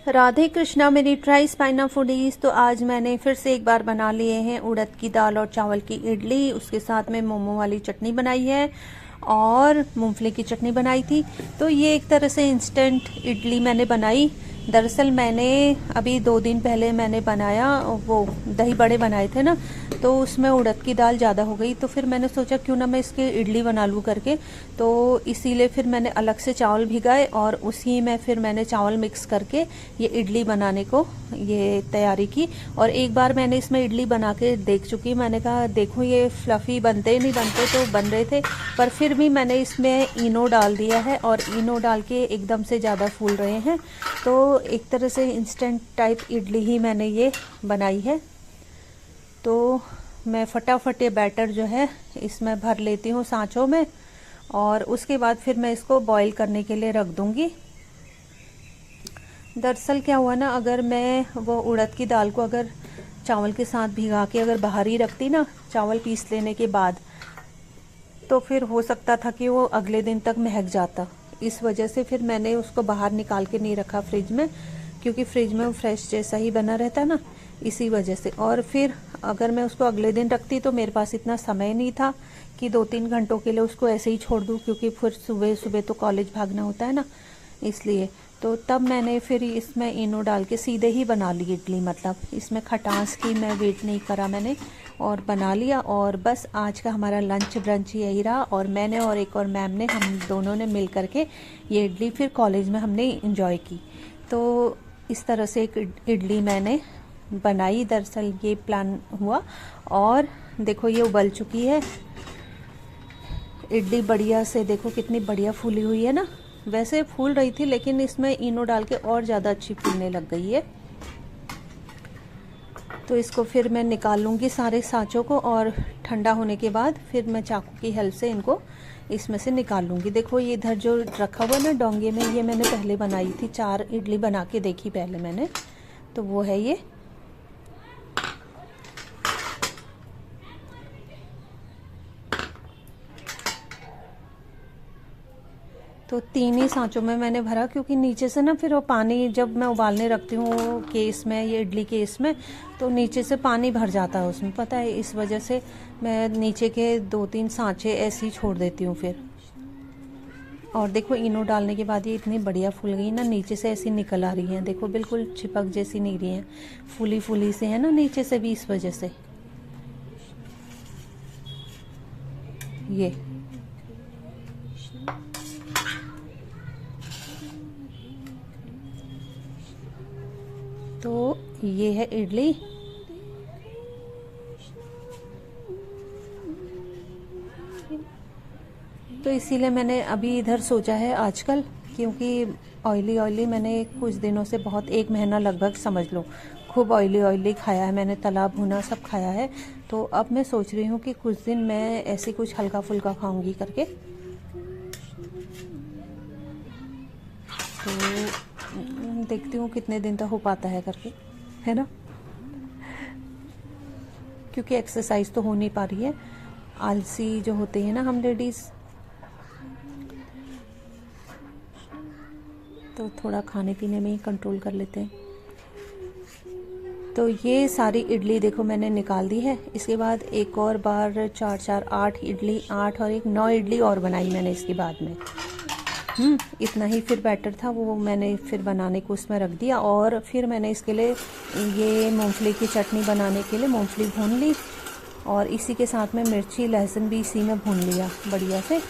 राधे कृष्णा मेरी try spina foodies. तो आज मैंने फिर से एक बार बना लिए हैं उड़द की दाल और चावल की इडली। उसके साथ में मोमो वाली चटनी बनाई है और मूंगफली की चटनी बनाई थी। तो ये एक तरह से इंस्टेंट इडली मैंने बनाई। दरअसल मैंने अभी 2 दिन पहले मैंने बनाया, वो दही बड़े बनाए थे ना, तो उसमें उड़द की दाल ज़्यादा हो गई। तो फिर मैंने सोचा क्यों ना मैं इसकी इडली बना लूँ करके, तो इसीलिए फिर मैंने अलग से चावल भिगाए और उसी में फिर मैंने चावल मिक्स करके ये इडली बनाने को ये तैयारी की। और एक बार मैंने इसमें इडली बना के देख चुकी। मैंने कहा देखो ये फ्लफ़ी बनते नहीं बनते, तो बन रहे थे, पर फिर भी मैंने इसमें इनो डाल दिया है और इनो डाल के एकदम से ज़्यादा फूल रहे हैं। तो एक तरह से इंस्टेंट टाइप इडली ही मैंने ये बनाई है। तो मैं फटाफट ये बैटर जो है इसमें भर लेती हूँ सांचों में, और उसके बाद फिर मैं इसको बॉईल करने के लिए रख दूँगी। दरअसल क्या हुआ ना, अगर मैं वो उड़द की दाल को अगर चावल के साथ भिगा के अगर बाहर ही रखती ना चावल पीस लेने के बाद, तो फिर हो सकता था कि वो अगले दिन तक महक जाता। इस वजह से फिर मैंने उसको बाहर निकाल के नहीं रखा फ्रिज में, क्योंकि फ्रिज में वो फ्रेश जैसा ही बना रहता ना, इसी वजह से। और फिर अगर मैं उसको अगले दिन रखती तो मेरे पास इतना समय नहीं था कि 2-3 घंटों के लिए उसको ऐसे ही छोड़ दूँ, क्योंकि फिर सुबह सुबह तो कॉलेज भागना होता है ना, इसलिए। तो तब मैंने फिर इसमें इनो डाल के सीधे ही बना ली इडली। मतलब इसमें खटास की मैं वेट नहीं करा मैंने, और बना लिया। और बस आज का हमारा लंच ब्रंच यही रहा। और मैंने और एक और मैम ने, हम दोनों ने मिल करके ये इडली फिर कॉलेज में हमने इंजॉय की। तो इस तरह से एक इडली मैंने बनाई। दरअसल ये प्लान हुआ, और देखो ये उबल चुकी है इडली बढ़िया से। देखो कितनी बढ़िया फूली हुई है ना। वैसे फूल रही थी, लेकिन इसमें इनो डाल के और ज़्यादा अच्छी फूलने लग गई है। तो इसको फिर मैं निकाल लूँगी सारे सांचों को, और ठंडा होने के बाद फिर मैं चाकू की हेल्प से इनको इसमें से निकाल लूँगी। देखो ये इधर जो रखा हुआ ना डोंगे में, ये मैंने पहले बनाई थी। 4 इडली बना के देखी पहले मैंने, तो वो है ये। तो 3 ही सांचों में मैंने भरा, क्योंकि नीचे से ना फिर वो पानी जब मैं उबालने रखती हूँ केस में, ये इडली केस में, तो नीचे से पानी भर जाता है उसमें, पता है। इस वजह से मैं नीचे के 2-3 सांचे ऐसे ही छोड़ देती हूँ फिर। और देखो इनो डालने के बाद ये इतनी बढ़िया फूल गई ना, नीचे से ऐसी निकल आ रही हैं। देखो बिल्कुल चिपक जैसी नहीं रही हैं, फूली फूली से है ना नीचे से भी, इस वजह से ये। तो ये है इडली। तो इसीलिए मैंने अभी इधर सोचा है आजकल, क्योंकि ऑयली मैंने कुछ दिनों से, बहुत 1 महीना लगभग समझ लो, खूब ऑयली खाया है मैंने, तला भुना सब खाया है। तो अब मैं सोच रही हूँ कि कुछ दिन मैं ऐसे कुछ हल्का फुल्का खाऊंगी करके। तो देखती हूँ कितने दिन तक हो पाता है करके, है ना, क्योंकि एक्सरसाइज तो हो नहीं पा रही है। आलसी जो होते हैं ना हम लेडीज़, तो थोड़ा खाने पीने में ही कंट्रोल कर लेते हैं। तो ये सारी इडली देखो मैंने निकाल दी है। इसके बाद एक और बार 4-4 8 इडली, 8 और 1 9 इडली और बनाई मैंने इसके बाद में। इतना ही फिर बैटर था, वो मैंने फिर बनाने को उसमें रख दिया। और फिर मैंने इसके लिए ये मूंगफली की चटनी बनाने के लिए मूंगफली भून ली, और इसी के साथ में मिर्ची लहसुन भी इसी में भून लिया बढ़िया से।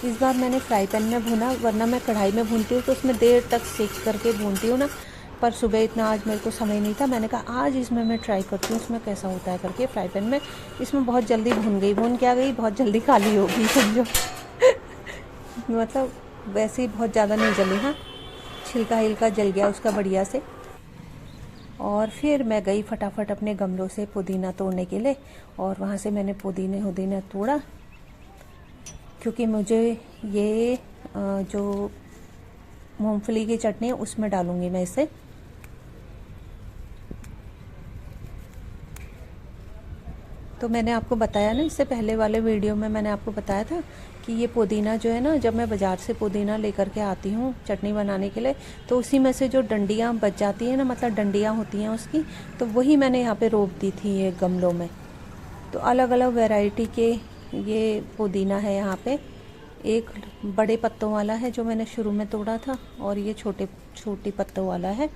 इस बार मैंने फ्राई पैन में भूना, वरना मैं कढ़ाई में भूनती हूँ तो उसमें देर तक सेक करके भूनती हूँ ना। पर सुबह इतना आज मेरे को समय नहीं था, मैंने कहा आज इसमें मैं ट्राई करती हूँ इसमें कैसा होता है करके फ्राई पैन में। इसमें बहुत जल्दी भून गई, भून क्या गई, बहुत जल्दी खाली होगी समझो। मतलब वैसे ही बहुत ज़्यादा नहीं जली, हाँ छिलका हिलका जल गया उसका बढ़िया से। और फिर मैं गई फटाफट अपने गमलों से पुदीना तोड़ने के लिए, और वहाँ से मैंने पुदीना तोड़ा, क्योंकि मुझे ये जो मूंगफली की चटनी है उसमें डालूंगी मैं इसे। तो मैंने आपको बताया ना, इससे पहले वाले वीडियो में मैंने आपको बताया था कि ये पुदीना जो है ना, जब मैं बाज़ार से पुदीना लेकर के आती हूँ चटनी बनाने के लिए, तो उसी में से जो डंडियाँ बच जाती हैं ना, मतलब डंडियाँ होती हैं उसकी, तो वही मैंने यहाँ पे रोप दी थी ये गमलों में। तो अलग अलग वैरायटी के ये पुदीना है यहाँ पे। एक बड़े पत्तों वाला है जो मैंने शुरू में तोड़ा था, और ये छोटी पत्तों वाला है।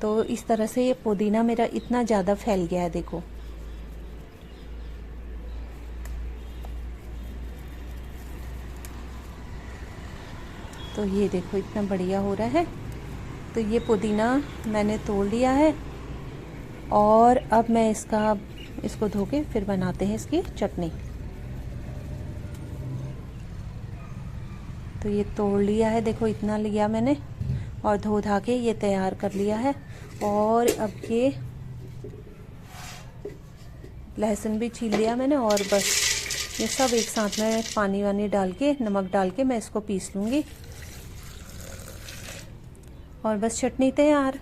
तो इस तरह से ये पुदीना मेरा इतना ज़्यादा फैल गया है, देखो। तो ये देखो इतना बढ़िया हो रहा है। तो ये पुदीना मैंने तोड़ लिया है, और अब मैं इसको धो के फिर बनाते हैं इसकी चटनी। तो ये तोड़ लिया है, देखो इतना लिया मैंने, और धो धा के ये तैयार कर लिया है। और अब ये लहसुन भी छील लिया मैंने, और बस ये सब एक साथ में पानी वानी डाल के, नमक डाल के मैं इसको पीस लूँगी, और बस चटनी तैयार।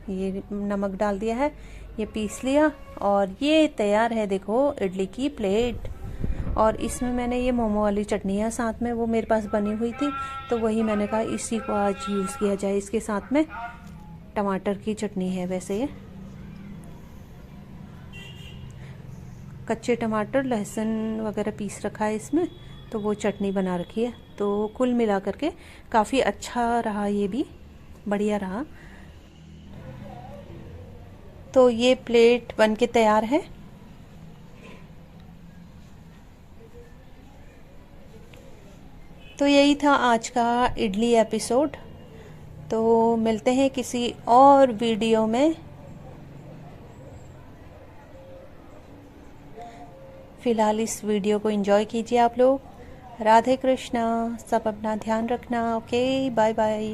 ये नमक डाल दिया है, ये पीस लिया, और ये तैयार है देखो इडली की प्लेट। और इसमें मैंने ये मोमो वाली चटनी है साथ में, वो मेरे पास बनी हुई थी, तो वही मैंने कहा इसी को आज यूज़ किया जाए। इसके साथ में टमाटर की चटनी है, वैसे ये कच्चे टमाटर, लहसुन वगैरह पीस रखा है इसमें, तो वो चटनी बना रखी है। तो कुल मिला करके काफ़ी अच्छा रहा, ये भी बढ़िया रहा। तो ये प्लेट बन के तैयार है। तो यही था आज का इडली एपिसोड। तो मिलते हैं किसी और वीडियो में। फ़िलहाल इस वीडियो को एंजॉय कीजिए आप लोग। राधे कृष्णा, सब अपना ध्यान रखना। Okay, bye bye.